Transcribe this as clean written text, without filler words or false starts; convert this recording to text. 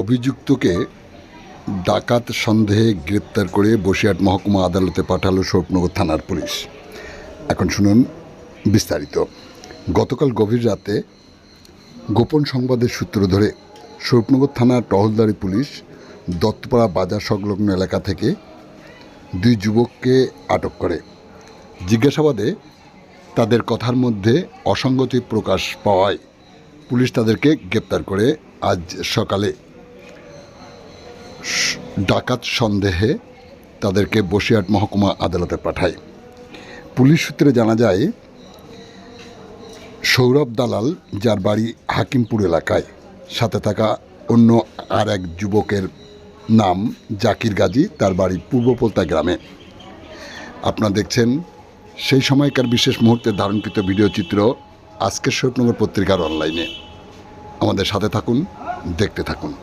অভিযুক্তকে ডাকাত সন্দেহে গ্রেপ্তার করে বসিরহাট মহকুমা আদালতে পাঠালো শরীফনগর থানার পুলিশ। এখন শুনুন বিস্তারিত। গতকাল গভীর রাতে গোপন সংবাদের সূত্র ধরে শরীফনগর থানার টহলদারি পুলিশ দত্তপাড়া বাজার সংলগ্ন এলাকা থেকে দুই যুবককে আটক করে। জিজ্ঞাসাবাদে তাদের কথার মধ্যে অসঙ্গতি প্রকাশ পাওয়ায় পুলিশ তাদেরকে গ্রেপ্তার করে আজ সকালে ডাকাত সন্দেহে তাদেরকে বসিরহাট মহকুমা আদালতে পাঠায়। পুলিশ সূত্রে জানা যায়, সৌরভ দালাল, যার বাড়ি হাকিমপুর এলাকায়, সাথে থাকা অন্য আর এক যুবকের নাম জাকির গাজী, তার বাড়ি পূর্বপোলতা গ্রামে। আপনারা দেখছেন সেই সময়কার বিশেষ মুহূর্তে ধারণকৃত ভিডিও চিত্র আজকের শরীফনগর পত্রিকার অনলাইনে। আমাদের সাথে থাকুন, দেখতে থাকুন।